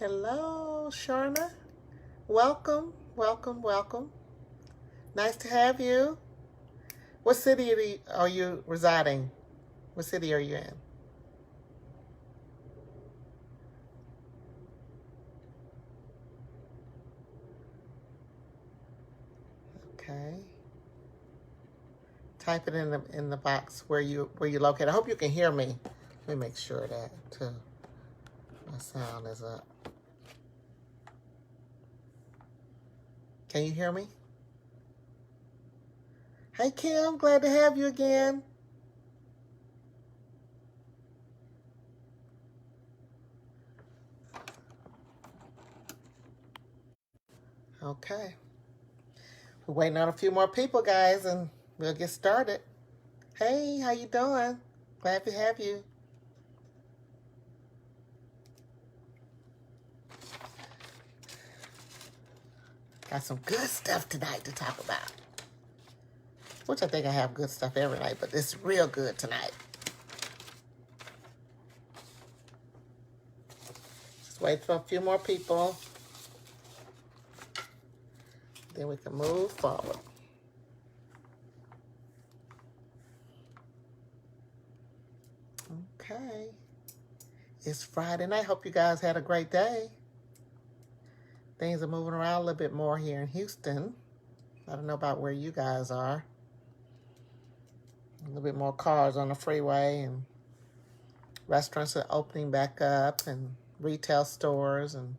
Hello, Sharna. Welcome, welcome, welcome. Nice to have you. What city are you residing? What city are you in? Okay. Type it in the box where you located. I hope you can hear me. Let me make sure that too. My sound is up. Can you hear me? Hey Kim, glad to have you again. Okay. We're waiting on a few more people, guys, and we'll get started. Hey, how you doing? Glad to have you. Got some good stuff tonight to talk about. Which I think I have good stuff every night, but it's real good tonight. Just wait for a few more people. Then we can move forward. Okay. It's Friday night. Hope you guys had a great day. Things are moving around a little bit more here in Houston. I don't know about where you guys are. A little bit more cars on the freeway, and restaurants are opening back up, and retail stores and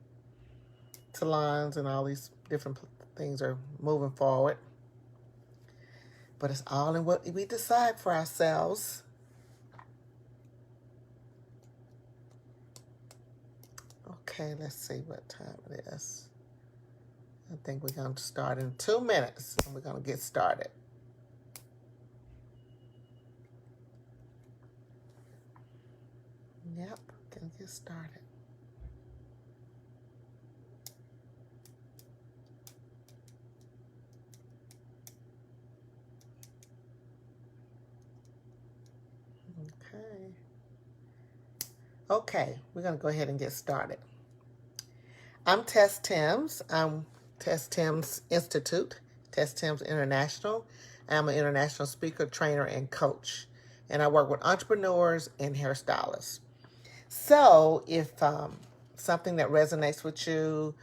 salons and all these different things are moving forward. But it's all in what we decide for ourselves. Okay, let's see what time it is. I think we're going to start in 2 minutes, and we're going to get started. Yep, gonna get started. Okay, we're gonna go ahead and get started. I'm TessTims. I'm TessTims Institute, TessTims International. I'm an international speaker, trainer, and coach, and I work with entrepreneurs and hairstylists. So if something that resonates with you,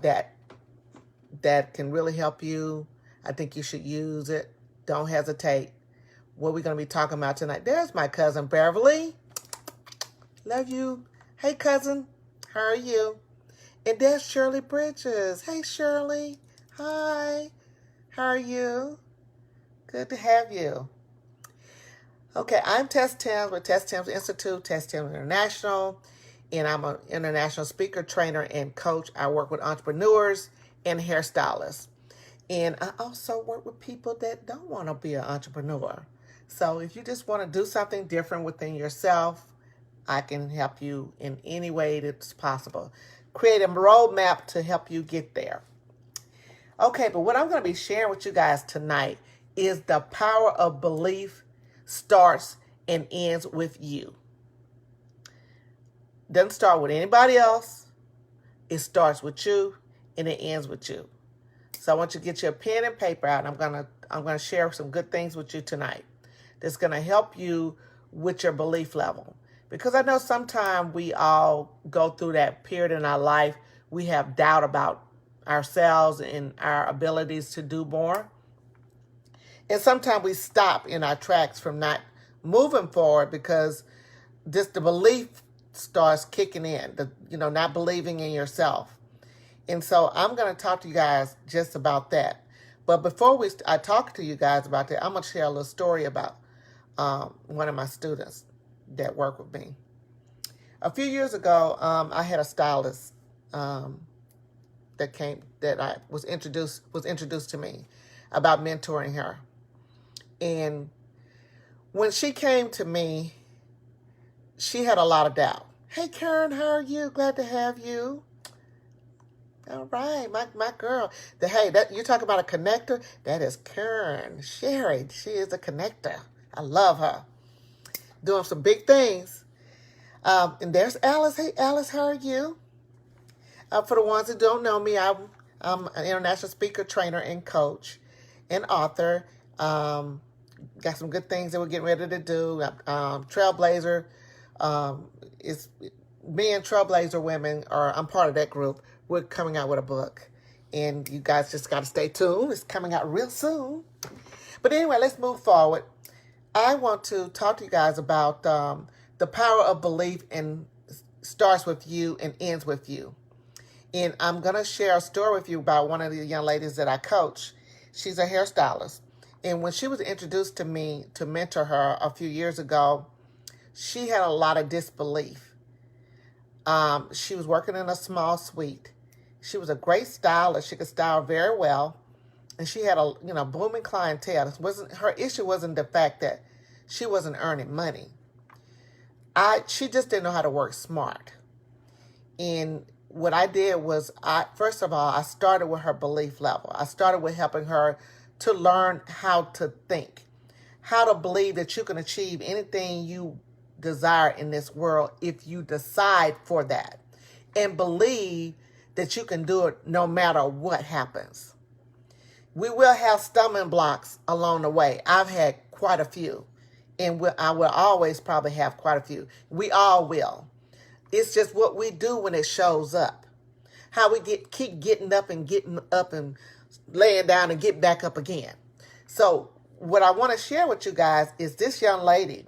that can really help you, I think you should use it. Don't hesitate. What we're going to be talking about tonight. There's my cousin, Beverly. Love you. Hey, cousin. How are you? And there's Shirley Bridges. Hey, Shirley. Hi. How are you? Good to have you. Okay, I'm TessTims with TessTims Institute, TessTims International, and I'm an international speaker, trainer, and coach. I work with entrepreneurs and hairstylists. And I also work with people that don't want to be an entrepreneur. So if you just want to do something different within yourself, I can help you in any way that's possible. Create a roadmap to help you get there. Okay, but what I'm going to be sharing with you guys tonight is the power of belief starts and ends with you. Doesn't start with anybody else. It starts with you and it ends with you. So I want you to get your pen and paper out. I'm gonna share some good things with you tonight that's gonna help you with your belief level. Because I know sometimes we all go through that period in our life. We have doubt about ourselves and our abilities to do more. And sometimes we stop in our tracks from not moving forward because just the belief starts kicking in, not believing in yourself. And so I'm going to talk to you guys just about that. But before I talk to you guys about that, I'm going to share a little story about one of my students that work with me. A few years ago, I had a stylist that was introduced to me about mentoring her. And when she came to me, she had a lot of doubt. Hey, Karen, how are you? Glad to have you. All right, my girl. You talk about a connector? That is Karen Sherry. She is a connector. I love her. Doing some big things. And there's Alice. Hey, Alice, how are you? For the ones who don't know me, I'm an international speaker, trainer, and coach, and author. Got some good things that we're getting ready to do. Trailblazer is me and Trailblazer Women I'm part of that group. We're coming out with a book, and you guys just got to stay tuned. It's coming out real soon. But anyway, let's move forward. I want to talk to you guys about the power of belief, and starts with you and ends with you. And I'm going to share a story with you about one of the young ladies that I coach. She's a hairstylist. And when she was introduced to me to mentor her a few years ago, she had a lot of disbelief. She was working in a small suite. She was a great stylist. She could style very well. And she had a booming clientele. Her issue wasn't the fact that she wasn't earning money. She just didn't know how to work smart. And what I did was, first of all, I started with her belief level. I started with helping her to learn how to think, how to believe that you can achieve anything you desire in this world if you decide for that, and believe that you can do it no matter what happens. We will have stumbling blocks along the way. I've had quite a few, and I will always probably have quite a few. We all will. It's just what we do when it shows up. How we keep getting up and laying down and get back up again. So what I want to share with you guys is this young lady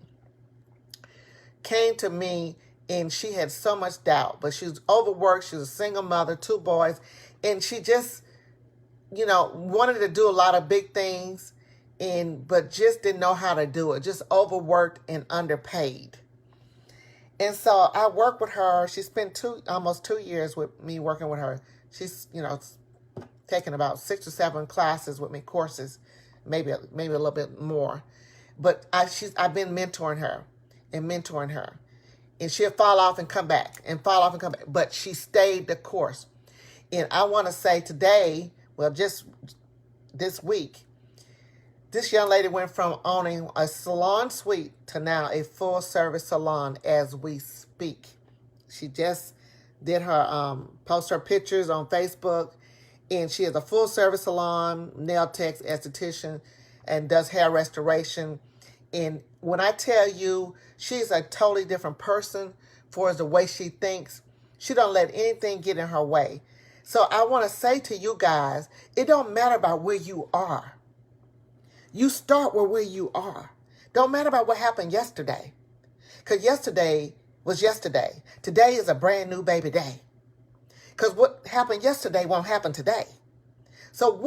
came to me and she had so much doubt, but she was overworked. She was a single mother, 2 boys, and she just, wanted to do a lot of big things, but just didn't know how to do it. Just overworked and underpaid. And so I worked with her. She spent almost 2 years with me working with her. She's, taken about 6 or 7 classes with me, courses, maybe a little bit more. But I've been mentoring her. And she'll fall off and come back, But she stayed the course. And I want to say today, just this week, this young lady went from owning a salon suite to now a full-service salon as we speak. She just did her, post her pictures on Facebook, and she is a full-service salon, nail tech, esthetician, and does hair restoration. And when I tell you, she's a totally different person for the way she thinks. She don't let anything get in her way. So I want to say to you guys, it don't matter about where you are. You start with where you are. Don't matter about what happened yesterday. Because yesterday was yesterday. Today is a brand new baby day. Because what happened yesterday won't happen today. So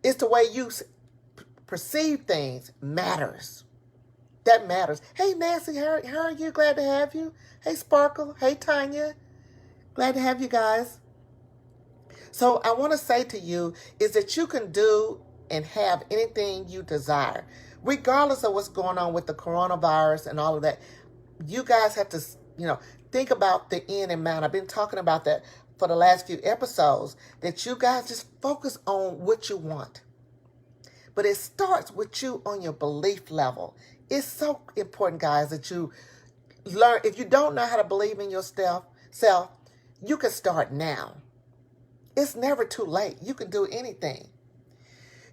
it's the way you perceive things matters. That matters. Hey, Nancy, how are you? Glad to have you. Hey, Sparkle. Hey, Tanya. Glad to have you guys. So I want to say to you is that you can do and have anything you desire, regardless of what's going on with the coronavirus and all of that. You guys have to, think about the end in mind. I've been talking about that for the last few episodes, that you guys just focus on what you want. But it starts with you on your belief level. It's so important, guys, that you learn. If you don't know how to believe in yourself, you can start now. It's never too late. You can do anything.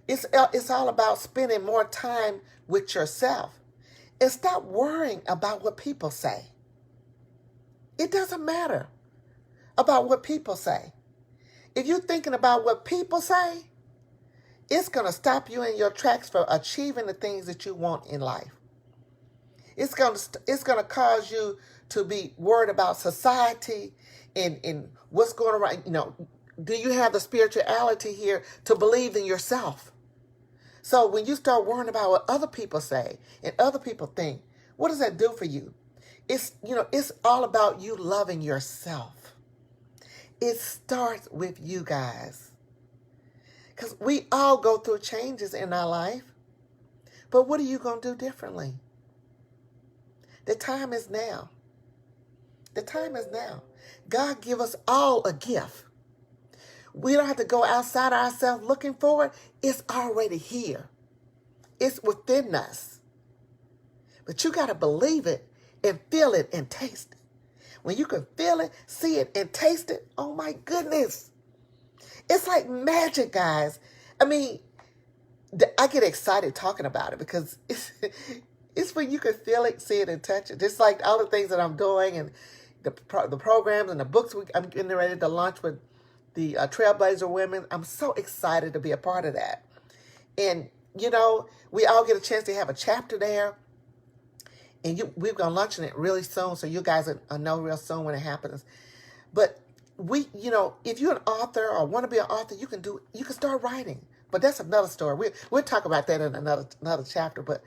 It's all about spending more time with yourself. And stop worrying about what people say. It doesn't matter about what people say. If you're thinking about what people say, it's going to stop you in your tracks for achieving the things that you want in life. It's going to cause you to be worried about society and what's going on. Do you have the spirituality here to believe in yourself? So when you start worrying about what other people say and other people think, what does that do for you? It's all about you loving yourself. It starts with you guys. Because we all go through changes in our life. But what are you going to do differently? The time is now. The time is now. God give us all a gift. We don't have to go outside ourselves looking for it. It's already here. It's within us. But you got to believe it and feel it and taste it. When you can feel it, see it, and taste it, oh my goodness. It's like magic, guys. I mean, I get excited talking about it because it's when you can feel it, see it, and touch it. Just like all the things that I'm doing and the programs and the books I'm getting ready to launch with the Trailblazer Women. I'm so excited to be a part of that. And, you know, we all get a chance to have a chapter there. And we're going to launch it really soon, so you guys will know real soon when it happens. But you know, if you're an author or want to be an author, you can start writing. But that's another story. We'll talk about that in another chapter, but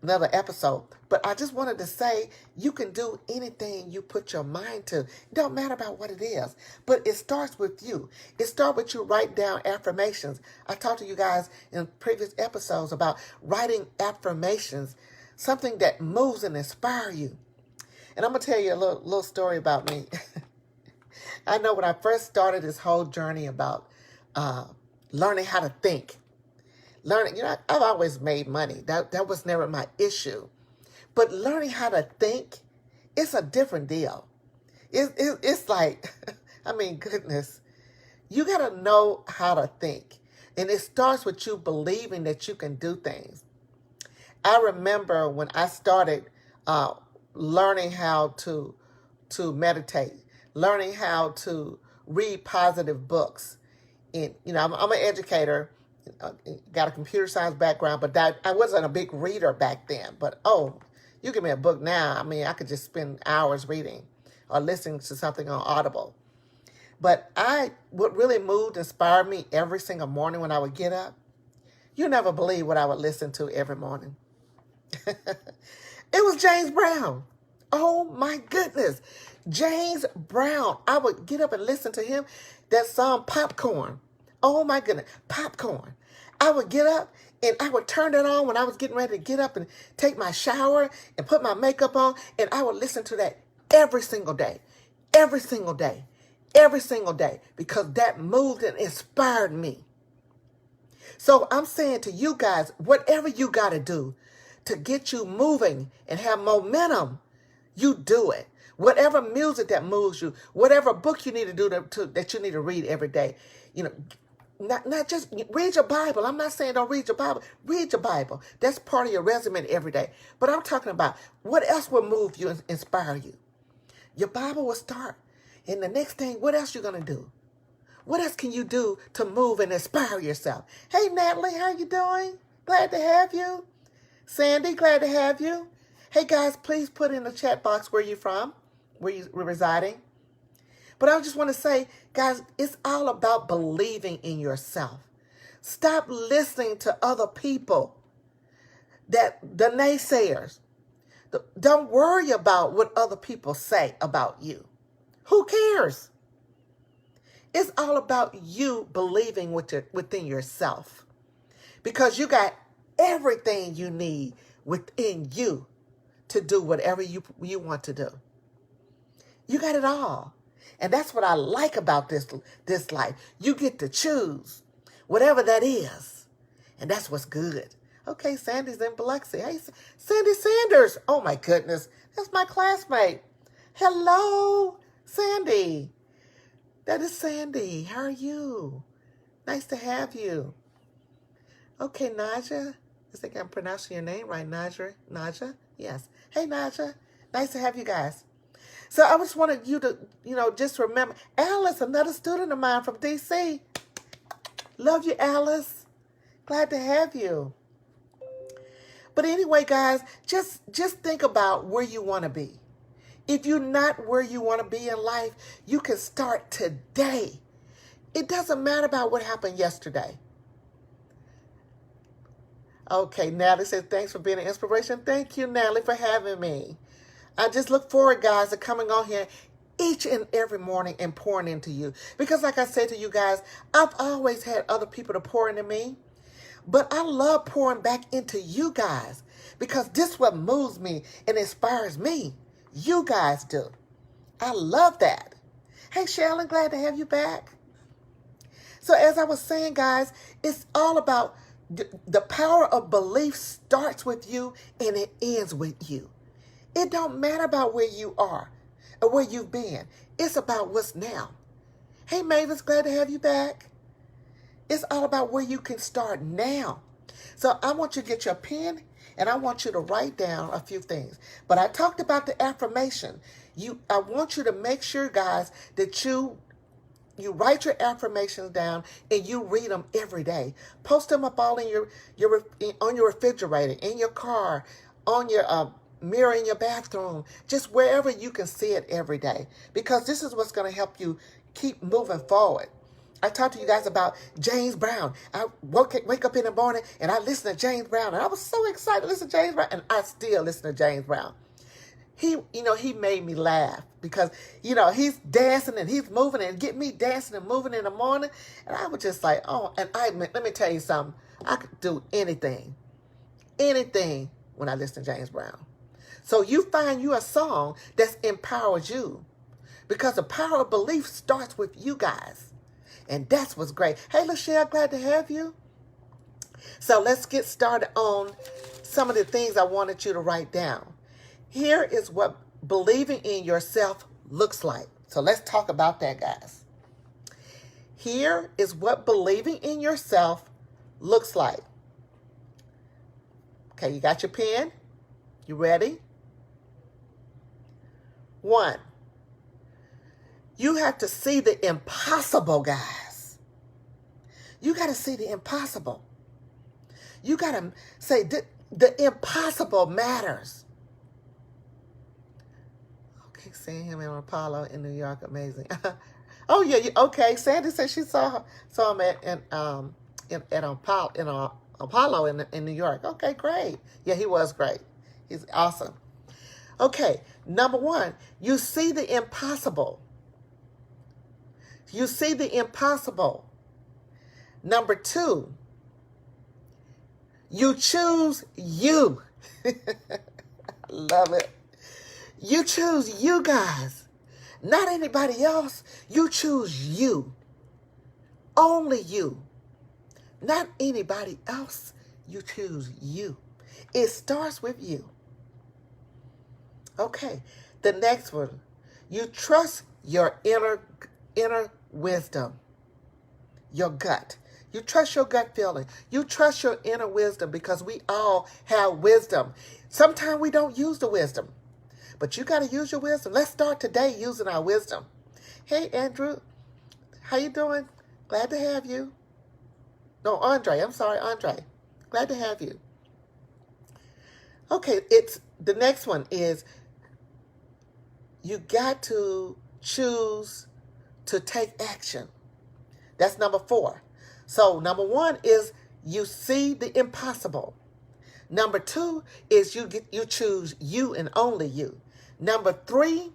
another episode. But I just wanted to say you can do anything you put your mind to. It don't matter about what it is, but it starts with you. It starts with you writing down affirmations. I talked to you guys in previous episodes about writing affirmations, something that moves and inspires you. And I'm going to tell you a little story about me. I know when I first started this whole journey about learning how to think, you know, I've always made money. That was never my issue. But learning how to think, it's a different deal. It's like, I mean, goodness, you got to know how to think. And it starts with you believing that you can do things. I remember when I started learning how to meditate, learning how to read positive books. And, you know, I'm an educator, got a computer science background, but I wasn't a big reader back then. But, you give me a book now, I mean, I could just spend hours reading or listening to something on Audible. But what really inspired me every single morning when I would get up, you never believe what I would listen to every morning. It was James Brown. Oh my goodness. James Brown. I would get up and listen to him. That song, Popcorn. Oh my goodness. Popcorn. I would get up and I would turn it on when I was getting ready to get up and take my shower and put my makeup on. And I would listen to that every single day. Every single day. Every single day. Because that moved and inspired me. So I'm saying to you guys, whatever you got to do to get you moving and have momentum, you do it. Whatever music that moves you, whatever book you need to do that you need to read every day, you know, not just read your Bible. I'm not saying don't read your Bible. Read your Bible. That's part of your resume every day. But I'm talking about what else will move you and inspire you. Your Bible will start. And the next thing, what else you going to do? What else can you do to move and inspire yourself? Hey, Natalie, how you doing? Glad to have you. Sandy, glad to have you. Hey, guys, please put in the chat box where you're from, where you're residing. But I just want to say, guys, it's all about believing in yourself. Stop listening to other people, the naysayers. Don't worry about what other people say about you. Who cares? It's all about you believing within yourself. Because you got everything you need within you to do whatever you want to do. You got it all. And that's what I like about this life. You get to choose whatever that is. And that's what's good. Okay, Sandy's in Biloxi. Hey, Sandy Sanders. Oh, my goodness. That's my classmate. Hello, Sandy. That is Sandy. How are you? Nice to have you. Okay, Naja. I think I'm pronouncing your name right, Naja. Naja? Yes. Hey, Naja. Nice to have you guys. So I just wanted you to, just remember, Alice, another student of mine from D.C. Love you, Alice. Glad to have you. But anyway, guys, just think about where you want to be. If you're not where you want to be in life, you can start today. It doesn't matter about what happened yesterday. Okay, Natalie says, thanks for being an inspiration. Thank you, Natalie, for having me. I just look forward, guys, to coming on here each and every morning and pouring into you. Because like I said to you guys, I've always had other people to pour into me. But I love pouring back into you guys. Because this is what moves me and inspires me. You guys do. I love that. Hey, Shelley, glad to have you back. So as I was saying, guys, it's all about the power of belief starts with you and it ends with you. It don't matter about where you are or where you've been. It's about what's now. Hey, Mavis, glad to have you back. It's all about where you can start now. So I want you to get your pen and I want you to write down a few things. But I talked about the affirmation. I want you to make sure, guys, that you write your affirmations down and you read them every day. Post them up all on your refrigerator, in your car, on your mirror in your bathroom, just wherever you can see it every day. Because this is what's going to help you keep moving forward. I talked to you guys about James Brown. I wake up in the morning and I listen to James Brown. And I was so excited to listen to James Brown. And I still listen to James Brown. He made me laugh because, he's dancing and he's moving and get me dancing and moving in the morning. And I was just like, oh, and let me tell you something. I could do anything when I listen to James Brown. So you find you a song that empowers you because the power of belief starts with you guys. And that's what's great. Hey, Lachelle, glad to have you. So let's get started on some of the things I wanted you to write down. Here is what believing in yourself looks like. So let's talk about that, guys. Here is what believing in yourself looks like. Okay, you got your pen? You ready? 1. You have to see the impossible, guys. You got to see the impossible. You got to say the impossible matters. Okay, seeing him in Apollo in New York, amazing. Oh yeah, okay. Sandy said she saw him at Apollo in New York. Okay, great. Yeah, he was great. He's awesome. Okay, number 1, you see the impossible. You see the impossible. Number 2, you choose you. Love it. You choose you, guys. Not anybody else. You choose you. Only you. Not anybody else. You choose you. It starts with you. Okay, the next one. You trust your inner wisdom, your gut. You trust your gut feeling. You trust your inner wisdom because we all have wisdom. Sometimes we don't use the wisdom, but you got to use your wisdom. Let's start today using our wisdom. Hey, Andrew, how you doing? Glad to have you. No, Andre. I'm sorry, Andre. Glad to have you. Okay, the next one is you got to choose to take action. That's number 4. So number 1 is you see the impossible. Number 2 is you choose you and only you. Number 3,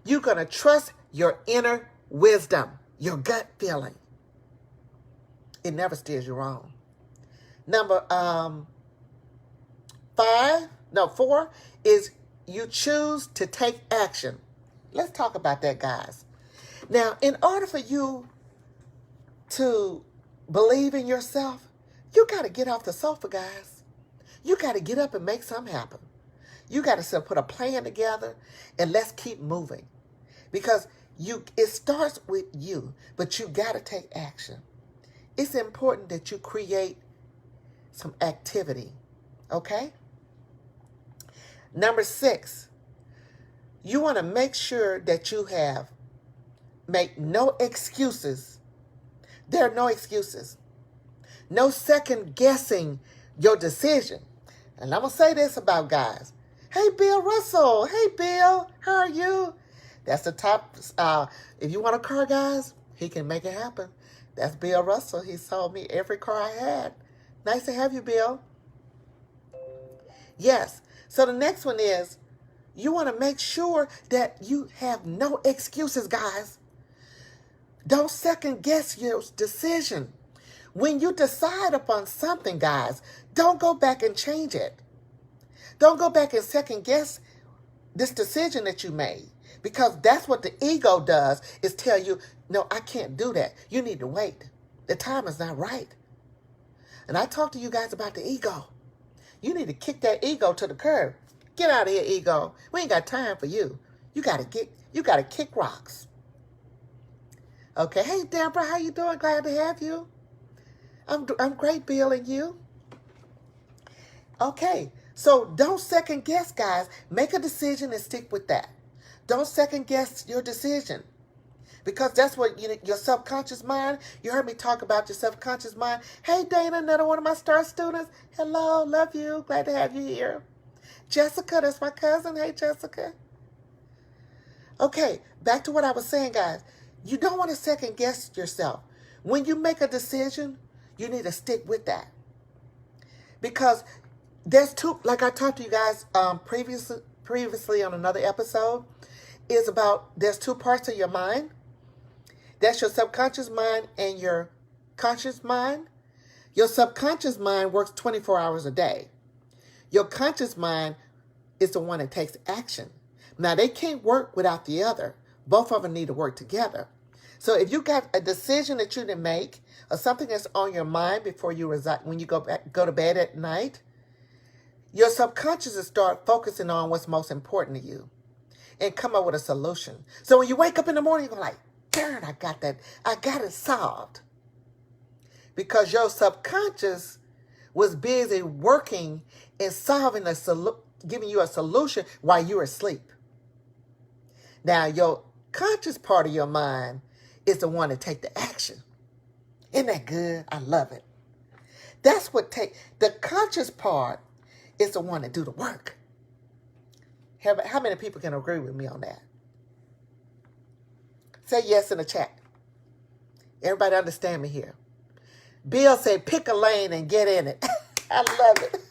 you're going to trust your inner wisdom, your gut feeling. It never steers you wrong. Number 4 is you choose to take action. Let's talk about that, guys. Now, in order for you to believe in yourself, you got to get off the sofa, guys. You got to get up and make something happen. You got to put a plan together and let's keep moving. Because it starts with you, but you got to take action. It's important that you create some activity, okay? Number 6, you want to make sure that you make no excuses. There are no excuses. No second guessing your decision. And I'm going to say this about guys. Hey, Bill Russell. Hey, Bill. How are you? That's the top. If you want a car, guys, he can make it happen. That's Bill Russell. He sold me every car I had. Nice to have you, Bill. Yes. So the next one is you want to make sure that you have no excuses, guys. Don't second guess your decision. When you decide upon something, guys, don't go back and change it. Don't go back and second guess this decision that you made. Because that's what the ego does, is tell you, no, I can't do that. You need to wait. The time is not right. And I talked to you guys about the ego. You need to kick that ego to the curb. Get out of here, ego. We ain't got time for you. You got to You got to kick rocks. Okay, hey Deborah, how you doing? Glad to have you. I'm great, Bill, and you? Okay, so don't second guess, guys. Make a decision and stick with that. Don't second guess your decision. Because that's what your subconscious mind, you heard me talk about your subconscious mind. Hey, Dana, another one of my star students. Hello, love you. Glad to have you here. Jessica, that's my cousin. Hey, Jessica. Okay, back to what I was saying, guys. You don't want to second guess yourself. When you make a decision, you need to stick with that. Because there's two, like I talked to you guys previously on another episode, is about there's two parts of your mind. That's your subconscious mind and your conscious mind. Your subconscious mind works 24 hours a day. Your conscious mind is the one that takes action. Now, they can't work without the other. Both of them need to work together. So if you got a decision that you didn't make or something that's on your mind before you when you go to bed at night, your subconscious will start focusing on what's most important to you and come up with a solution. So when you wake up in the morning, you're like, darn, I got it solved. Because your subconscious was busy working and solving giving you a solution while you were asleep. Now, your conscious part of your mind is the one to take the action. Isn't that good? I love it. That's what the conscious part is the one to do the work. How many people can agree with me on that? Say yes in the chat. Everybody understand me here. Bill said, pick a lane and get in it. I love it.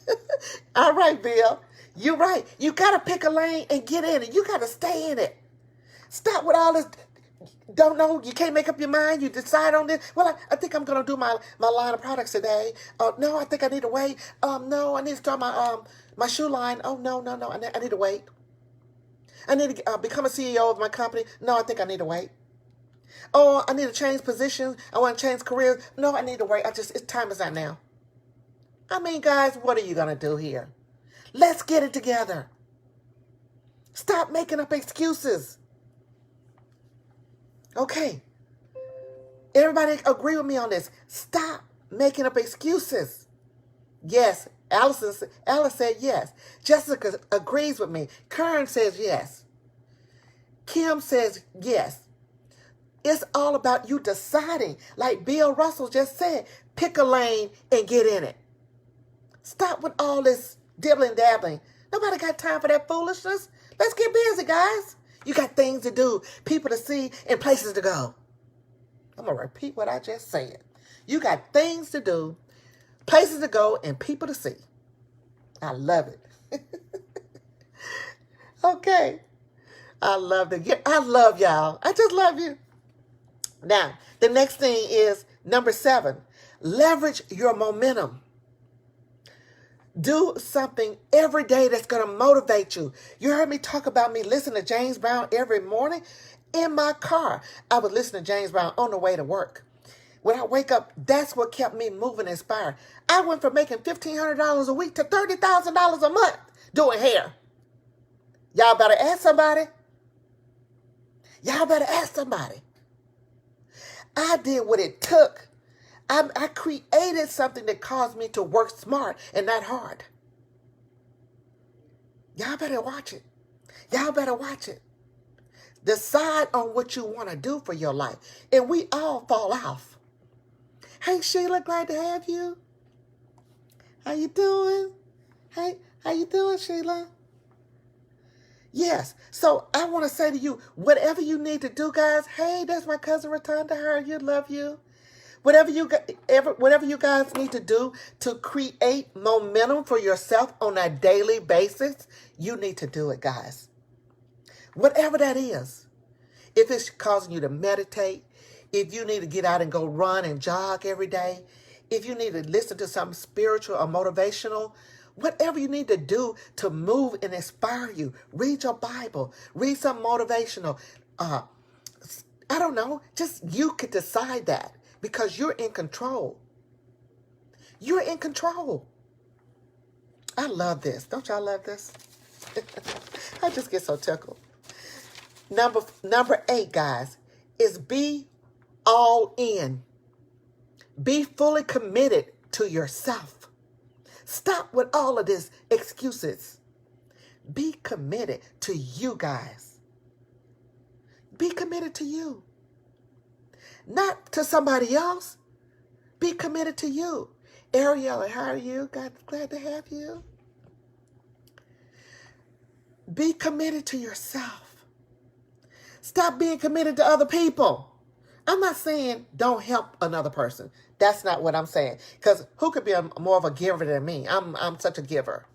All right, Bill. You're right. You got to pick a lane and get in it. You got to stay in it. Stop with all this. Don't know. You can't make up your mind. You decide on this. Well, I think I'm going to do my line of products today. No, I think I need to wait. No, I need to start my shoe line. Oh, no. I need to wait. I need to become a CEO of my company. No, I think I need to wait. Oh, I need to change positions. I want to change careers. No, I need to wait. Time is not now. I mean, guys, what are you going to do here? Let's get it together. Stop making up excuses. Okay. Everybody agree with me on this. Stop making up excuses. Yes, Alice said yes. Jessica agrees with me. Karen says yes. Kim says yes. It's all about you deciding. Like Bill Russell just said, pick a lane and get in it. Stop with all this dibbling dabbling. Nobody got time for that foolishness. Let's get busy, guys. You got things to do, people to see, and places to go. I'm going to repeat what I just said. You got things to do, places to go, and people to see. I love it. Okay. I love it. I love y'all. I just love you. Now, the next thing is number 7. Leverage your momentum. Do something every day that's going to motivate you. You heard me talk about me listening to James Brown every morning in my car. I was listening to James Brown on the way to work. When I wake up, that's what kept me moving and inspired. I went from making $1,500 a week to $30,000 a month doing hair. Y'all better ask somebody. Y'all better ask somebody. I did what it took. I created something that caused me to work smart and not hard. Y'all better watch it. Y'all better watch it. Decide on what you want to do for your life. And we all fall off. Hey, Sheila, glad to have you. How you doing? Hey, how you doing, Sheila? Yes. So I want to say to you, whatever you need to do, guys. Hey, that's my cousin Rotunda. Her, you love you. Whatever you guys need to do to create momentum for yourself on a daily basis, you need to do it, guys. Whatever that is. If it's causing you to meditate, if you need to get out and go run and jog every day, if you need to listen to something spiritual or motivational, whatever you need to do to move and inspire you, read your Bible, read something motivational. I don't know, just you could decide that. Because you're in control. You're in control. I love this. Don't y'all love this? I just get so tickled. Number 8, guys, is be all in. Be fully committed to yourself. Stop with all of this excuses. Be committed to you, guys. Be committed to you. Not to somebody else. Be committed to you. Ariel, how are you? Glad to have you. Be committed to yourself. Stop being committed to other people. I'm not saying don't help another person. That's not what I'm saying. Because who could be more of a giver than me? I'm such a giver.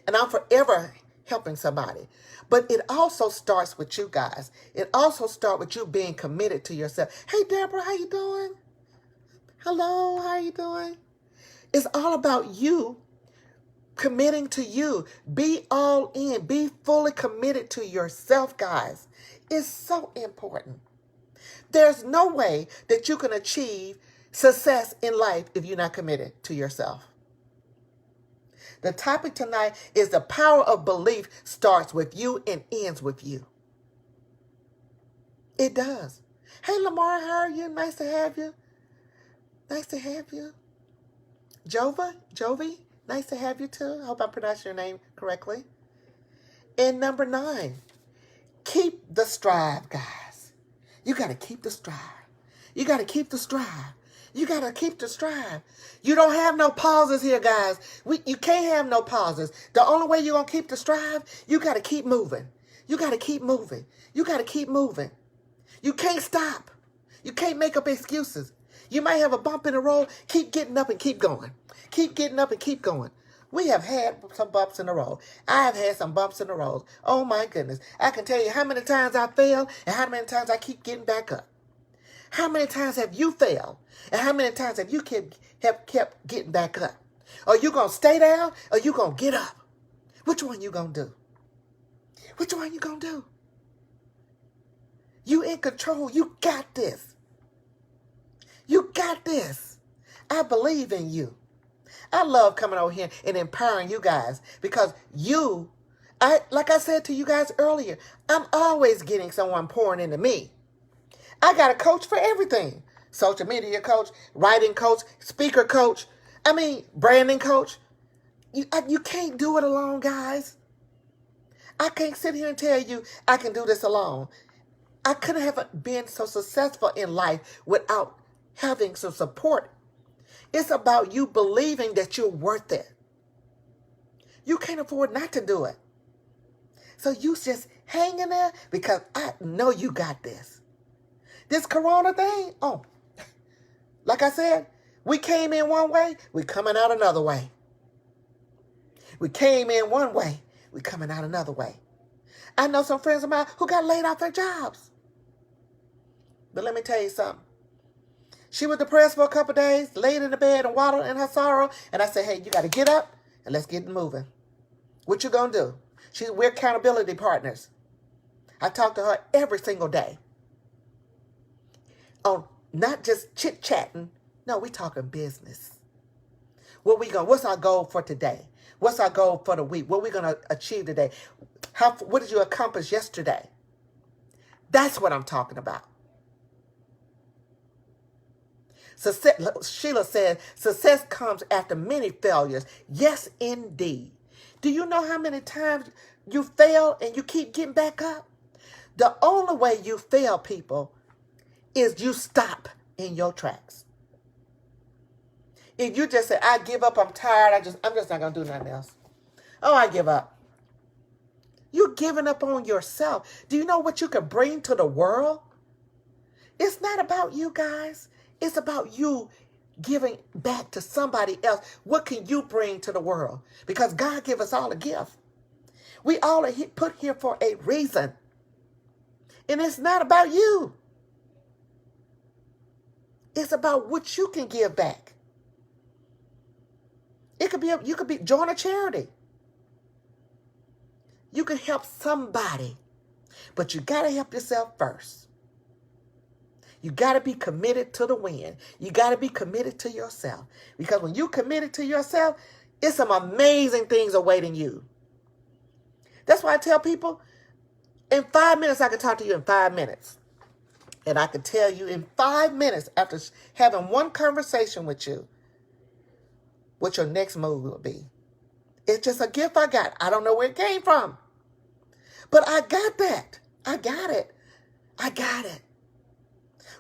And I'm forever helping somebody. But it also starts with you guys. It also starts with you being committed to yourself. Hey, Deborah, how you doing? Hello, how you doing? It's all about you committing to you. Be all in. Be fully committed to yourself, guys. It's so important. There's no way that you can achieve success in life if you're not committed to yourself. The topic tonight is the power of belief starts with you and ends with you. It does. Hey, Lamar, how are you? Nice to have you. Nice to have you. Jovi, nice to have you too. I hope I pronounced your name correctly. And number 9, keep the strive, guys. You got to keep the strive. You got to keep the strive. You got to keep the strive. You don't have no pauses here, guys. You can't have no pauses. The only way you're going to keep the strive, you got to keep moving. You got to keep moving. You got to keep moving. You can't stop. You can't make up excuses. You might have a bump in the road. Keep getting up and keep going. Keep getting up and keep going. We have had some bumps in the road. I have had some bumps in the road. Oh, my goodness. I can tell you how many times I failed and how many times I keep getting back up. How many times have you failed? And how many times have you kept getting back up? Are you going to stay down or are you going to get up? Which one you going to do? Which one you going to do? You in control. You got this. You got this. I believe in you. I love coming over here and empowering you guys because like I said to you guys earlier, I'm always getting someone pouring into me. I got a coach for everything. Social media coach, writing coach, speaker coach, branding coach. You can't do it alone, guys. I can't sit here and tell you I can do this alone. I couldn't have been so successful in life without having some support. It's about you believing that you're worth it. You can't afford not to do it. So you just hang in there because I know you got this. This corona thing, like I said, we came in one way, we coming out another way. We came in one way, we coming out another way. I know some friends of mine who got laid off their jobs. But let me tell you something. She was depressed for a couple of days, laid in the bed and waddled in her sorrow. And I said, hey, you got to get up and let's get moving. What you going to do? We're accountability partners. I talk to her every single day. Not just chit-chatting. No, we talking business. What's our goal for today? What's our goal for the week? What are we going to achieve today? What did you accomplish yesterday? That's what I'm talking about. Sheila said, success comes after many failures. Yes, indeed. Do you know how many times you fail and you keep getting back up? The only way you fail, people, is you stop in your tracks. If you just say, I give up, I'm tired, I'm just not going to do nothing else. Oh, I give up. You're giving up on yourself. Do you know what you can bring to the world? It's not about you guys. It's about you giving back to somebody else. What can you bring to the world? Because God gave us all a gift. We all are put here for a reason. And it's not about you. It's about what you can give back. You could be join a charity. You can help somebody, but you got to help yourself first. You got to be committed to the win. You got to be committed to yourself. Because when you're committed to yourself, it's some amazing things awaiting you. That's why I tell people, In 5 minutes, I can talk to you in 5 minutes. And I can tell you in 5 minutes after having one conversation with you what your next move will be. It's just a gift I got. I don't know where it came from. But I got that. I got it. I got it.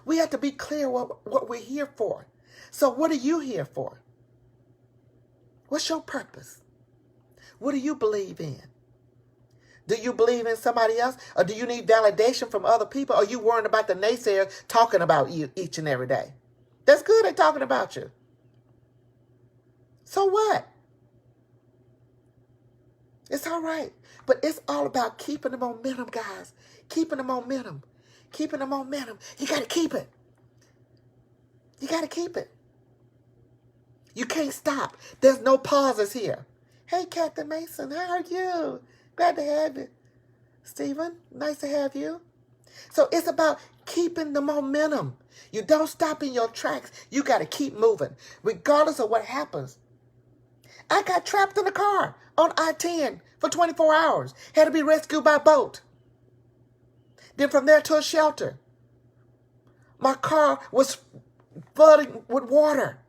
We have to be clear what we're here for. So what are you here for? What's your purpose? What do you believe in? Do you believe in somebody else? Or do you need validation from other people? Or are you worried about the naysayers talking about you each and every day? That's good, they're talking about you. So what? It's all right. But it's all about keeping the momentum, guys. Keeping the momentum. Keeping the momentum. You got to keep it. You got to keep it. You can't stop. There's no pauses here. Hey, Captain Mason, how are you? Glad to have you. Stephen, nice to have you. So it's about keeping the momentum. You don't stop in your tracks. You got to keep moving, regardless of what happens. I got trapped in a car on I-10 for 24 hours. Had to be rescued by boat. Then from there to a shelter. My car was flooding with water.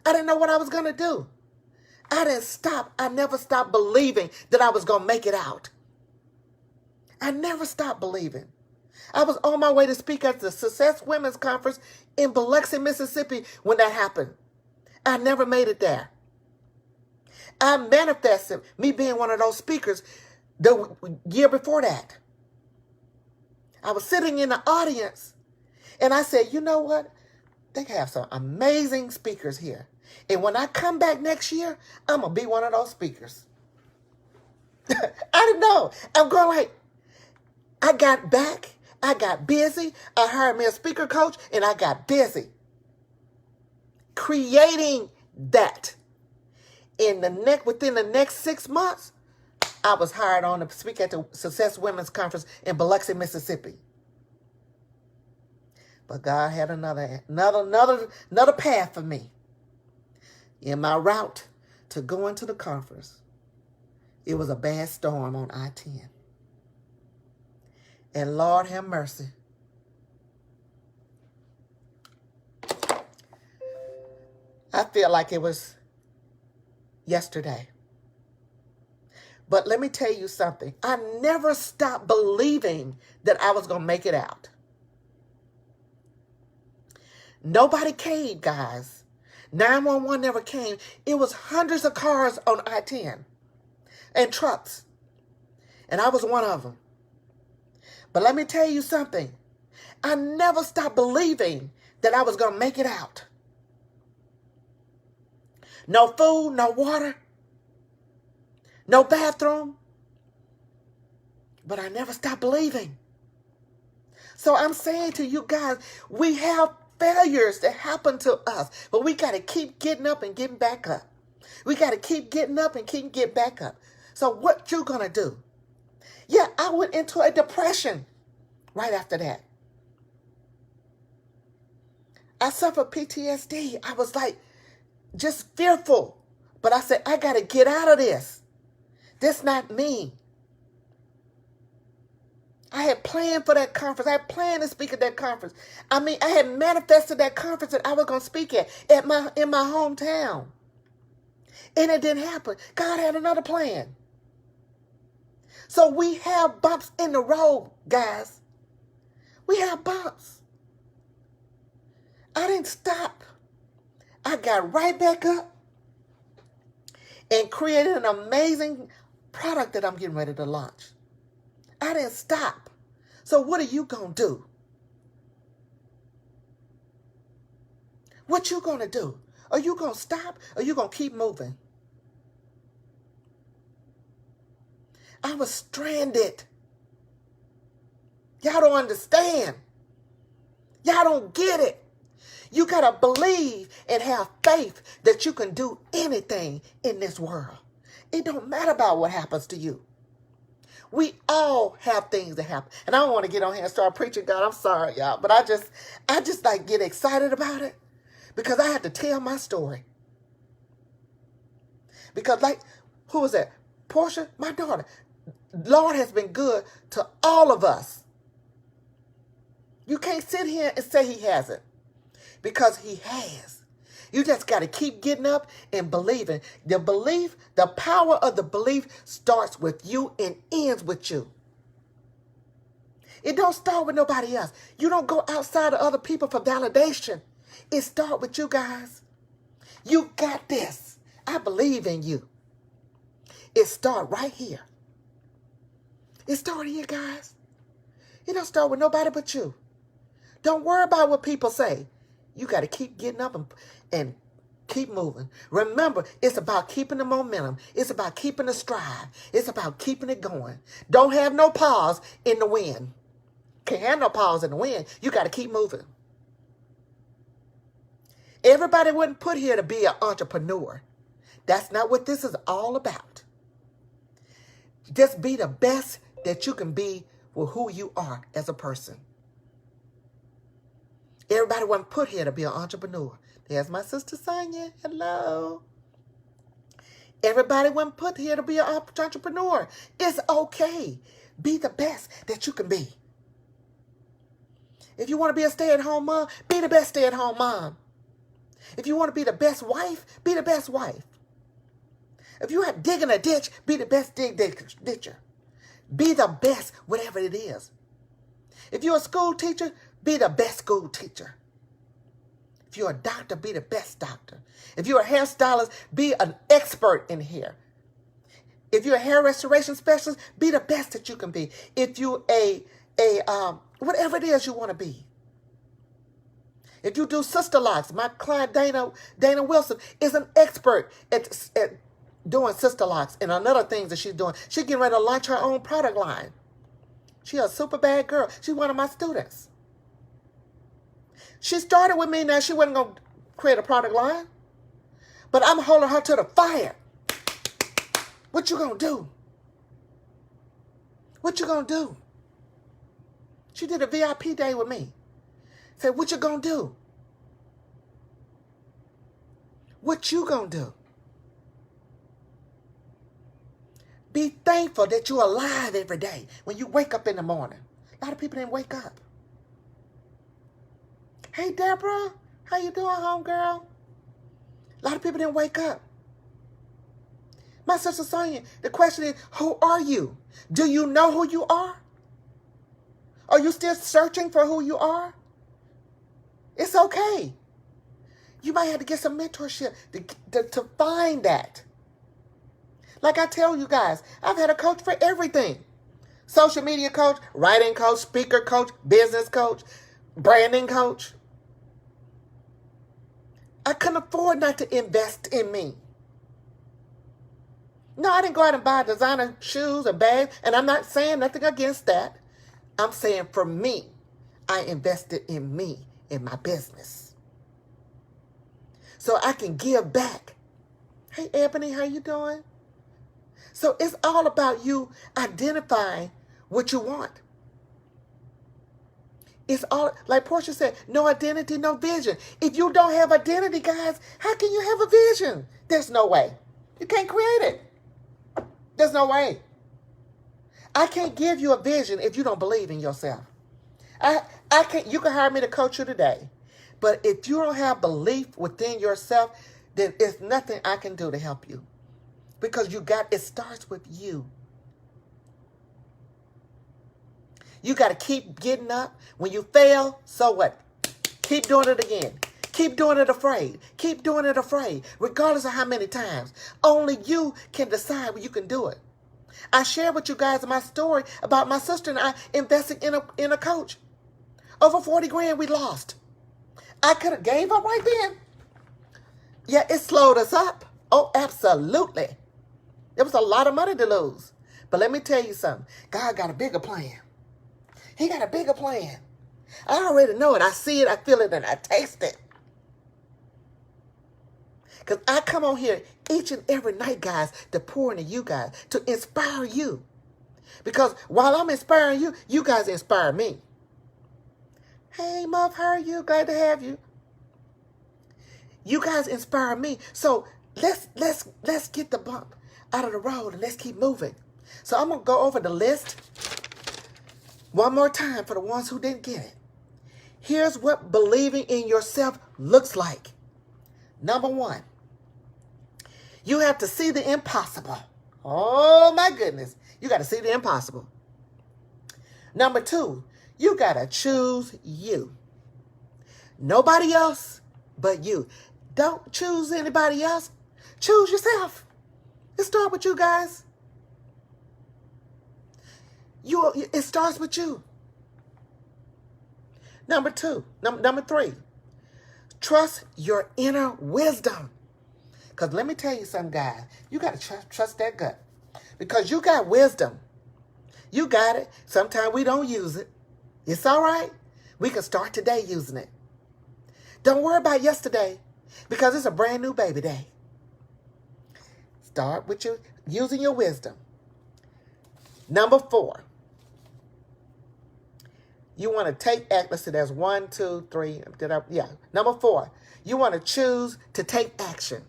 I didn't know what I was going to do. I didn't stop. I never stopped believing that I was going to make it out. I never stopped believing. I was on my way to speak at the Success Women's Conference in Biloxi, Mississippi when that happened. I never made it there. I manifested me being one of those speakers the year before that. I was sitting in the audience and I said, you know what? They have some amazing speakers here. And when I come back next year, I'm going to be one of those speakers. I didn't know. I'm going like, I got back. I got busy. I hired me a speaker coach and I got busy creating that. Within the next 6 months, I was hired on to speak at the Success Women's Conference in Biloxi, Mississippi. But God had another path for me. In my route to going to the conference, it was a bad storm on I-10. And Lord have mercy. I feel like it was yesterday. But let me tell you something. I never stopped believing that I was going to make it out. Nobody came, guys. 911 never came. It was hundreds of cars on I-10 and trucks. And I was one of them. But let me tell you something. I never stopped believing that I was going to make it out. No food, no water, no bathroom. But I never stopped believing. So I'm saying to you guys, we have failures that happen to us, but we got to keep getting up and getting back up. We got to keep getting up and keep getting back up. So what you going to do? Yeah, I went into a depression right after that. I suffered PTSD. I was like just fearful. But I said, I got to get out of this. This not me. I had planned for that conference. I had planned to speak at that conference. I mean, I had manifested that conference that I was going to speak in my hometown. And it didn't happen. God had another plan. So we have bumps in the road, guys. We have bumps. I didn't stop. I got right back up and created an amazing product that I'm getting ready to launch. I didn't stop. So what are you going to do? What you going to do? Are you going to stop or are you going to keep moving? I was stranded. Y'all don't understand. Y'all don't get it. You got to believe and have faith that you can do anything in this world. It don't matter about what happens to you. We all have things that happen. And I don't want to get on here and start preaching, God. I'm sorry, y'all. But I just like get excited about it because I had to tell my story. Because like, who was that? Portia, my daughter. Lord has been good to all of us. You can't sit here and say he hasn't, because he has. You just got to keep getting up and believing. The belief, the power of the belief starts with you and ends with you. It don't start with nobody else. You don't go outside of other people for validation. It starts with you guys. You got this. I believe in you. It starts right here. It starts here, guys. It don't start with nobody but you. Don't worry about what people say. You got to keep getting up and keep moving. Remember, it's about keeping the momentum. It's about keeping the stride. It's about keeping it going. Don't have no pause in the wind. Can't have no pause in the wind. You got to keep moving. Everybody wasn't put here to be an entrepreneur. That's not what this is all about. Just be the best that you can be with who you are as a person. Everybody wasn't put here to be an entrepreneur. There's my sister Sonia. Hello. Everybody wasn't put here to be an entrepreneur. It's okay. Be the best that you can be. If you want to be a stay-at-home mom, be the best stay-at-home mom. If you want to be the best wife, be the best wife. If you are digging a ditch, be the best ditcher. Be the best, whatever it is. If you're a school teacher, be the best school teacher. If you're a doctor, be the best doctor. If you're a hairstylist, be an expert in hair. If you're a hair restoration specialist, be the best that you can be. If you're whatever it is you want to be. If you do sister locks, my client Dana Wilson is an expert at doing sister locks and another things that she's doing. She's getting ready to launch her own product line. She's a super bad girl. She's one of my students. She started with me. Now she wasn't going to create a product line, but I'm holding her to the fire. What you going to do? What you going to do? She did a VIP day with me. Said, what you going to do? What you going to do? Be thankful that you're alive every day when you wake up in the morning. A lot of people didn't wake up. Hey, Deborah, how you doing, homegirl? A lot of people didn't wake up. My sister Sonia, the question is, who are you? Do you know who you are? Are you still searching for who you are? It's okay. You might have to get some mentorship to find that. Like I tell you guys, I've had a coach for everything. Social media coach, writing coach, speaker coach, business coach, branding coach. I couldn't afford not to invest in me. No, I didn't go out and buy designer shoes and bags, and I'm not saying nothing against that. I'm saying for me, I invested in me, in my business. So I can give back. Hey, Ebony, how you doing? So it's all about you identifying what you want. It's all, like Portia said, no identity, no vision. If you don't have identity, guys, how can you have a vision? There's no way. You can't create it. There's no way. I can't give you a vision if you don't believe in yourself. I can't. You can hire me to coach you today, but if you don't have belief within yourself, then there's nothing I can do to help you, because it starts with you. You got to keep getting up. When you fail, so what? Keep doing it again. Keep doing it afraid. Keep doing it afraid, regardless of how many times. Only you can decide when you can do it. I shared with you guys my story about my sister and I investing in a coach. Over 40 grand we lost. I could have gave up right then. Yeah, it slowed us up. Oh, absolutely. It was a lot of money to lose. But let me tell you something. God got a bigger plan. He got a bigger plan. I already know it. I see it, I feel it, and I taste it. Because I come on here each and every night, guys, to pour into you guys, to inspire you. Because while I'm inspiring you, you guys inspire me. Hey, Muff, how are you? Glad to have you. You guys inspire me. So let's get the bump out of the road and let's keep moving. So I'm going to go over the list one more time for the ones who didn't get it. Here's what believing in yourself looks like. Number one, you have to see the impossible. Oh my goodness. You got to see the impossible. Number two, you got to choose you. Nobody else but you. Don't choose anybody else. Choose yourself. It starts with you guys. It starts with you. Number three, trust your inner wisdom. Because let me tell you something, guys. You got to trust that gut. Because you got wisdom. You got it. Sometimes we don't use it. It's all right. We can start today using it. Don't worry about yesterday because it's a brand new baby day. Start with you using your wisdom. Number four, you want to take action. Let's see, there's 1, 2, 3. Number four, you want to choose to take action.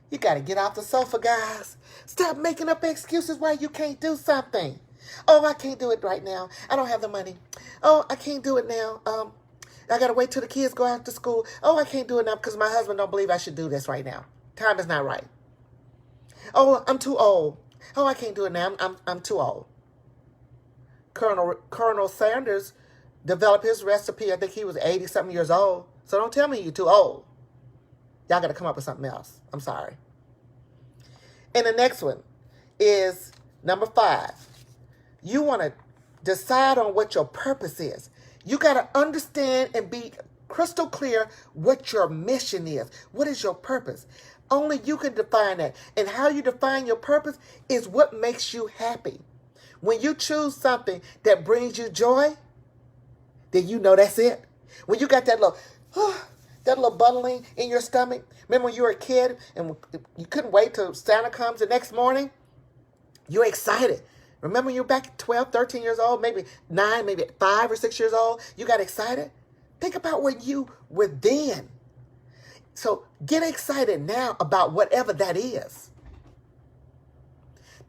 You got to get off the sofa, guys. Stop making up excuses why you can't do something. Oh, I can't do it right now. I don't have the money. Oh, I can't do it now. I got to wait till the kids go out to school. Oh, I can't do it now because my husband don't believe I should do this right now. Time is not right. Oh, I'm too old. Oh, I can't do it now. I'm too old. Colonel Sanders developed his recipe. I think he was 80-something years old. So don't tell me you're too old. Y'all got to come up with something else. I'm sorry. And the next one is number 5. You want to decide on what your purpose is. You got to understand and be crystal clear what your mission is. What is your purpose? Only you can define that. And how you define your purpose is what makes you happy. When you choose something that brings you joy, then you know that's it. When you got that little bubbling in your stomach. Remember when you were a kid and you couldn't wait till Santa comes the next morning? You're excited. Remember when you were back 12, 13 years old, maybe 9, maybe 5 or 6 years old, you got excited? Think about where you were then. So get excited now about whatever that is.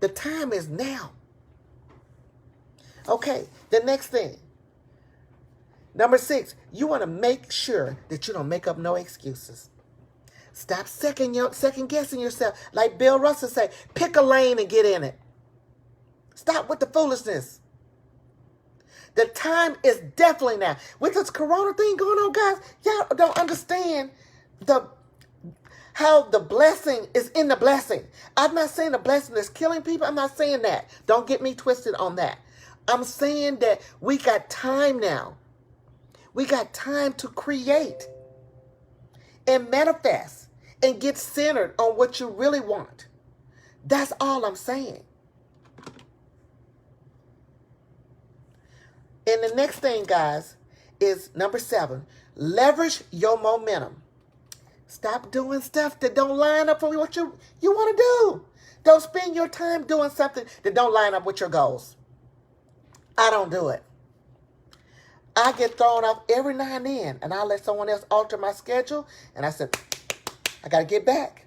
The time is now. Okay, the next thing. Number 6, you want to make sure that you don't make up no excuses. Stop second guessing yourself. Like Bill Russell say, pick a lane and get in it. Stop with the foolishness. The time is definitely now. With this corona thing going on, guys, y'all don't understand how the blessing is in the blessing. I'm not saying the blessing is killing people. I'm not saying that. Don't get me twisted on that. I'm saying that we got time now. We got time to create and manifest and get centered on what you really want. That's all I'm saying. And the next thing, guys, is number 7. Leverage your momentum. Stop doing stuff that don't line up with what you want to do. Don't spend your time doing something that don't line up with your goals. I don't do it. I get thrown off every now and then, and I let someone else alter my schedule, and I said, I got to get back.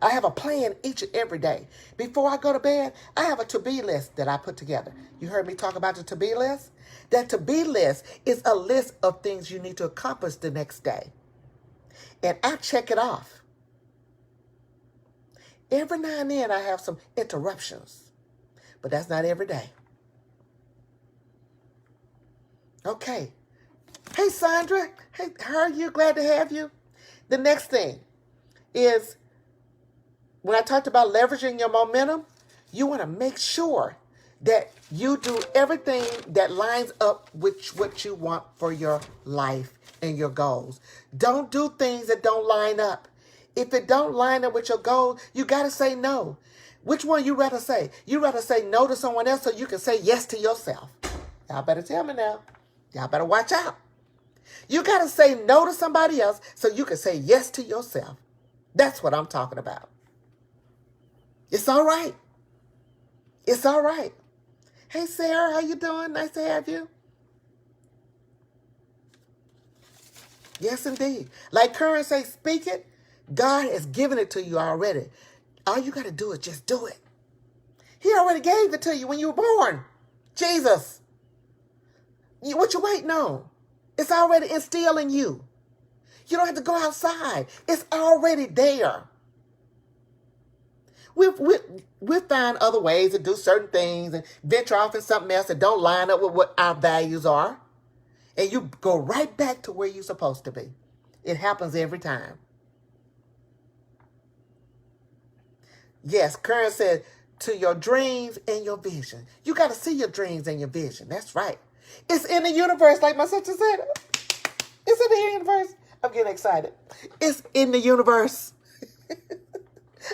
I have a plan each and every day. Before I go to bed, I have a to-be list that I put together. You heard me talk about the to-be list? That to-be list is a list of things you need to accomplish the next day. And I check it off. Every now and then I have some interruptions, but that's not every day. Okay. Hey, Sandra. Hey, how are you? Glad to have you. The next thing is, when I talked about leveraging your momentum, you want to make sure that you do everything that lines up with what you want for your life and your goals. Don't do things that don't line up. If it don't line up with your goal, you got to say no. Which one you rather say? You rather say no to someone else so you can say yes to yourself. Y'all better tell me now. Y'all better watch out. You got to say no to somebody else so you can say yes to yourself. That's what I'm talking about. It's all right. It's all right. Hey, Sarah, how you doing? Nice to have you. Yes, indeed. Like Curran say, speak it. God has given it to you already. All you got to do is just do it. He already gave it to you when you were born. Jesus. What you waiting on? It's already instilled in you. You don't have to go outside. It's already there. We find other ways to do certain things and venture off in something else that don't line up with what our values are. And you go right back to where you're supposed to be. It happens every time. Yes, Karen said, to your dreams and your vision. You got to see your dreams and your vision. That's right. It's in the universe, like my sister said. It's in the universe. I'm getting excited. It's in the universe.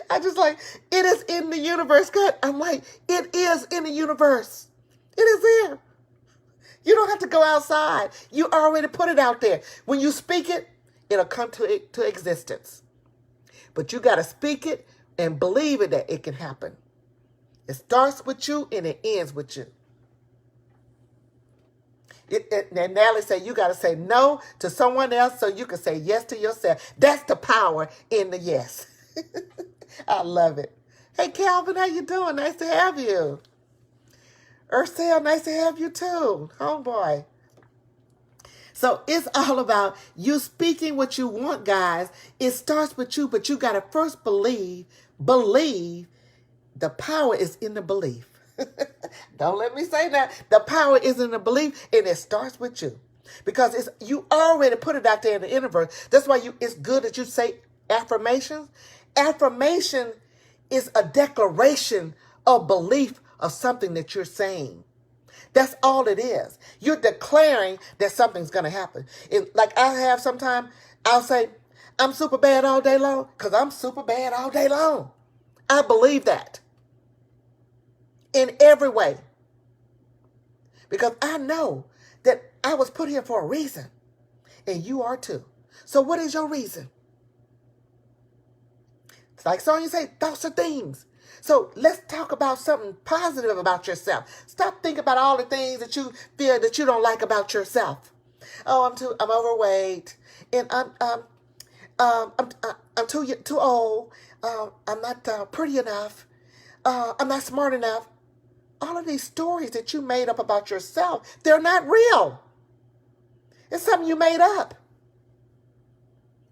I just like, it is in the universe. God, I'm like, it is in the universe. It is there. You don't have to go outside. You already put it out there. When you speak it, it'll come to existence. But you got to speak it and believe it that it can happen. It starts with you and it ends with you. And Natalie said you got to say no to someone else so you can say yes to yourself. That's the power in the yes. I love it. Hey, Calvin, how you doing? Nice to have you. Ursel, nice to have you too. Homeboy. So it's all about you speaking what you want, guys. It starts with you, but you got to first believe. The power is in the belief. Don't let me say that. The power is in the belief, and it starts with you. Because you already put it out there in the universe. That's why it's good that you say affirmations. Affirmation is a declaration of belief of something that you're saying. That's all it is. You're declaring that something's going to happen. Like I have sometimes, I'll say, I'm super bad all day long because I'm super bad all day long. I believe that in every way because I know that I was put here for a reason and you are too. So what is your reason? It's like Sonya said, thoughts are things. So let's talk about something positive about yourself. Stop thinking about all the things that you feel that you don't like about yourself. Oh, I'm overweight, and I'm too old. I'm not pretty enough. I'm not smart enough. All of these stories that you made up about yourself, they're not real. It's something you made up.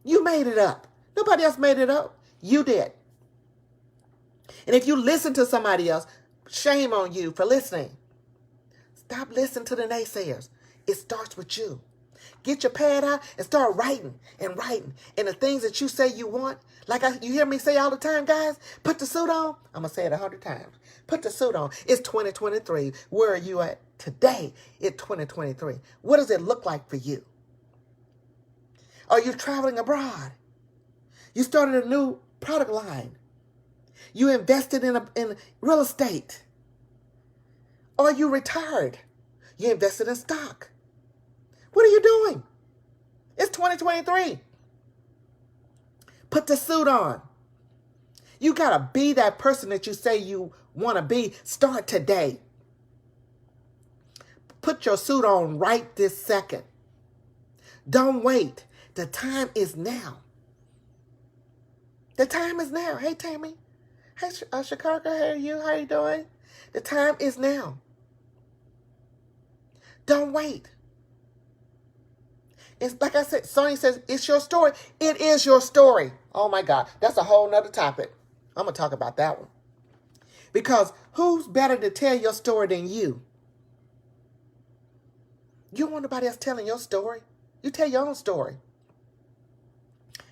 You made it up. Nobody else made it up. You did. And if you listen to somebody else, shame on you for listening. Stop listening to the naysayers. It starts with you. Get your pad out and start writing and writing. And the things that you say you want, like you hear me say all the time, guys, put the suit on. I'm going to say it 100 times. Put the suit on. It's 2023. Where are you at today? It's 2023. What does it look like for you? Are you traveling abroad? You started a new product line. You invested in real estate. Or you retired. You invested in stock. What are you doing? It's 2023. Put the suit on. You got to be that person that you say you want to be. Start today. Put your suit on right this second. Don't wait. The time is now. The time is now. Hey, Tammy. Hey, Chicago, how are you? How you doing? The time is now. Don't wait. It's like I said, Sonya says, it's your story. It is your story. Oh, my God. That's a whole nother topic. I'm going to talk about that one. Because who's better to tell your story than you? You don't want nobody else telling your story. You tell your own story.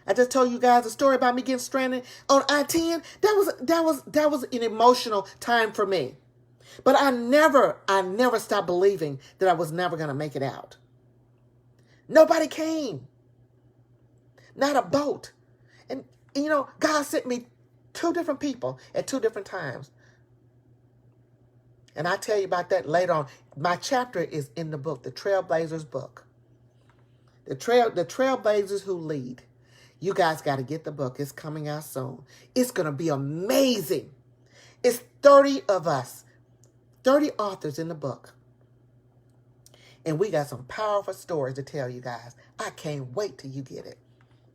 I just told you guys a story about me getting stranded on I-10. That was an emotional time for me. But I never stopped believing that I was never going to make it out. Nobody came. Not a boat. And God sent me 2 different people at 2 different times. And I'll tell you about that later on. My chapter is in the book, the Trailblazers book. The Trailblazers Who Lead. You guys got to get the book. It's coming out soon. It's going to be amazing. It's 30 of us, 30 authors in the book. And we got some powerful stories to tell you guys. I can't wait till you get it.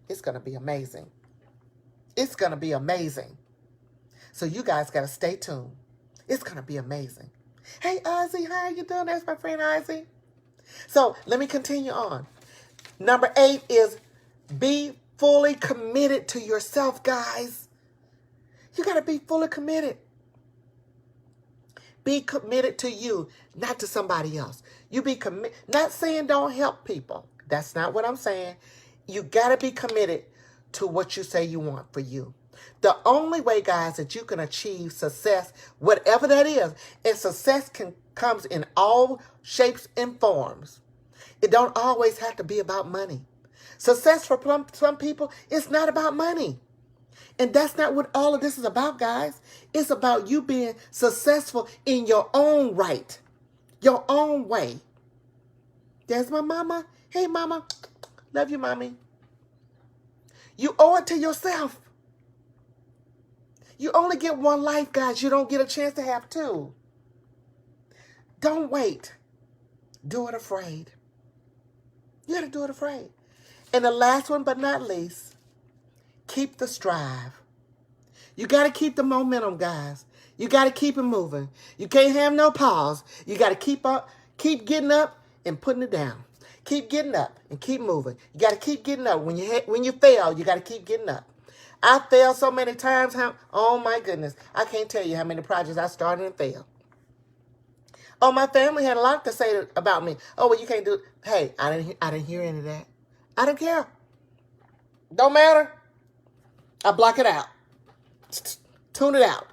It's going to be amazing. It's going to be amazing. So you guys got to stay tuned. It's going to be amazing. Hey, Ozzy, how are you doing? That's my friend Ozzy. So let me continue on. Number 8 is be fully committed to yourself, guys. You got to be fully committed. Be committed to you, not to somebody else. You be committed. Not saying don't help people. That's not what I'm saying. You got to be committed to what you say you want for you. The only way, guys, that you can achieve success, whatever that is, and success comes in all shapes and forms. It don't always have to be about money. Success for some people, it's not about money. And that's not what all of this is about, guys. It's about you being successful in your own right, your own way. There's my mama. Hey, mama. Love you, mommy. You owe it to yourself. You only get one life, guys. You don't get a chance to have two. Don't wait. Do it afraid. You got to do it afraid. And the last one, but not least, keep the strive. You got to keep the momentum, guys. You got to keep it moving. You can't have no pause. You got to keep getting up and putting it down. Keep getting up and keep moving. You got to keep getting up. When you fail, you got to keep getting up. I failed so many times. Oh, my goodness. I can't tell you how many projects I started and failed. Oh, my family had a lot to say about me. Oh, well, you can't do it. Hey, I didn't hear any of that. I don't care. Don't matter. I block it out. Tune it out.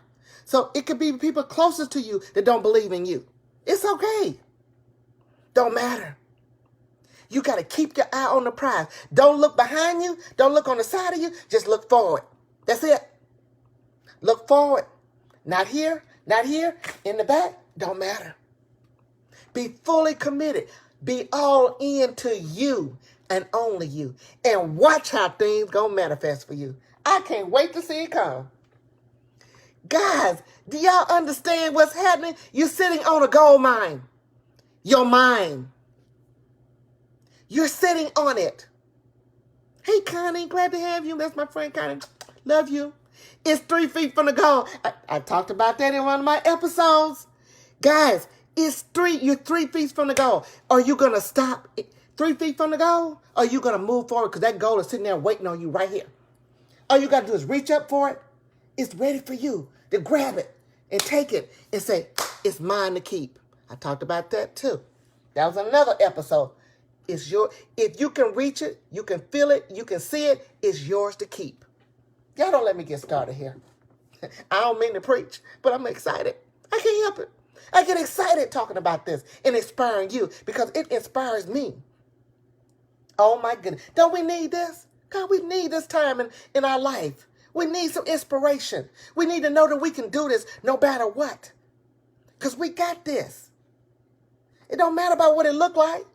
So it could be people closest to you that don't believe in you. It's okay. Don't matter. You got to keep your eye on the prize. Don't look behind you. Don't look on the side of you. Just look forward. That's it. Look forward. Not here. Not here. In the back. Don't matter. Be fully committed. Be all into you and only you. And watch how things gonna manifest for you. I can't wait to see it come. Guys, do y'all understand what's happening? You're sitting on a gold mine. Your mind. You're sitting on it. Hey, Connie, glad to have you. That's my friend, Connie. Love you. It's 3 feet from the goal. I talked about that in one of my episodes. Guys, you're 3 feet from the goal. Are you going to stop 3 feet from the goal? Or are you going to move forward? Because that goal is sitting there waiting on you right here. All you got to do is reach up for it. It's ready for you to grab it and take it and say, it's mine to keep. I talked about that too. That was another episode. If you can reach it, you can feel it, you can see it, it's yours to keep. Y'all don't let me get started here. I don't mean to preach, but I'm excited. I can't help it. I get excited talking about this and inspiring you because it inspires me. Oh my goodness. Don't we need this? God, we need this time in our life. We need some inspiration. We need to know that we can do this no matter what. Because we got this. It don't matter about what it look like.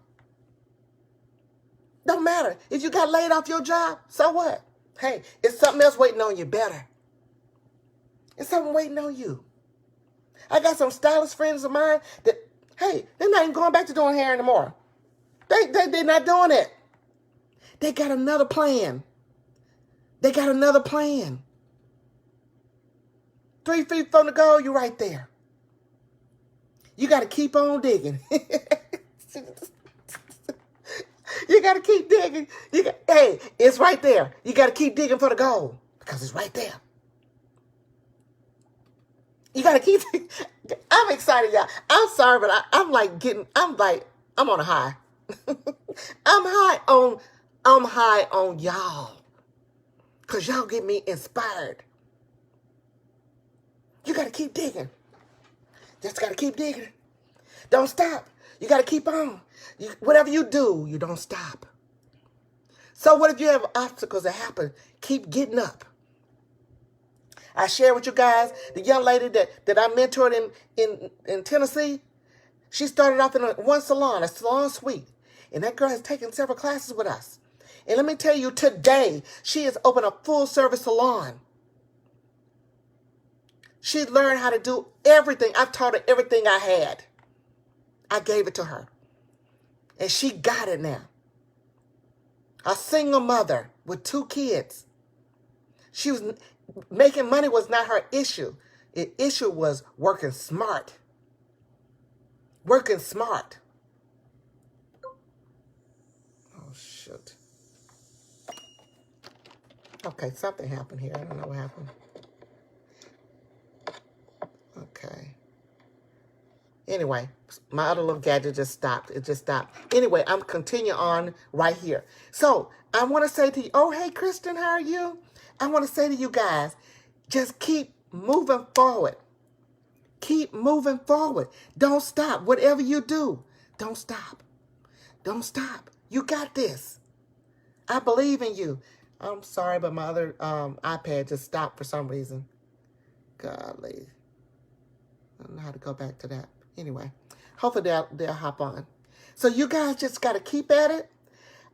Don't matter. If you got laid off your job, so what? Hey, it's something else waiting on you better. It's something waiting on you. I got some stylist friends of mine that, hey, they're not even going back to doing hair anymore. They're not doing it. They got another plan. They got another plan. 3 feet from the goal, you're right there. You got to keep on digging. You got to keep digging. Hey, it's right there. You got to keep digging for the goal because it's right there. You got to keep. I'm excited, y'all. I'm sorry, but I'm on a high. I'm high on y'all because y'all get me inspired. You got to keep digging. Just got to keep digging. Don't stop. You got to keep on. Whatever you do, you don't stop. So what if you have obstacles that happen? Keep getting up. I share with you guys the young lady that I mentored in Tennessee. She started off in one salon, a salon suite. And that girl has taken several classes with us. And let me tell you, today, she has opened a full-service salon. She learned how to do everything. I've taught her everything I had. I gave it to her. And she got it now. A single mother with 2 kids. She was making money was not her issue. The issue was working smart. Working smart. Oh, shoot. Okay, something happened here. I don't know what happened. Okay. Anyway, my other little gadget just stopped. It just stopped. Anyway, I'm continuing on right here. So I want to say to you, oh, hey, Kristen, how are you? I want to say to you guys, just keep moving forward. Keep moving forward. Don't stop. Whatever you do, don't stop. Don't stop. You got this. I believe in you. I'm sorry, but my other iPad just stopped for some reason. Golly. I don't know how to go back to that. Anyway, hopefully they'll hop on. So you guys just got to keep at it.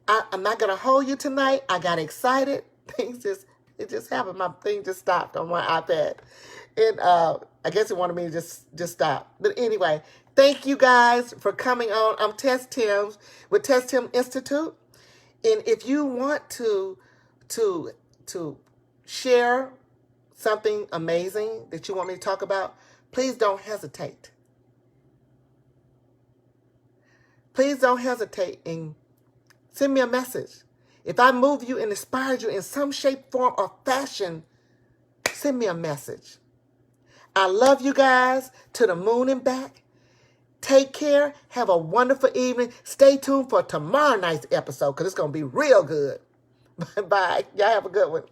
I'm not going to hold you tonight. I got excited. It just happened. My thing just stopped on my iPad. And I guess it wanted me to just stop. But anyway, thank you guys for coming on. I'm TessTims with TessTims Institute. And if you want to share something amazing that you want me to talk about, please don't hesitate. Please don't hesitate and send me a message. If I move you and inspired you in some shape, form, or fashion, send me a message. I love you guys to the moon and back. Take care. Have a wonderful evening. Stay tuned for tomorrow night's episode because it's going to be real good. Bye-bye. Y'all have a good one.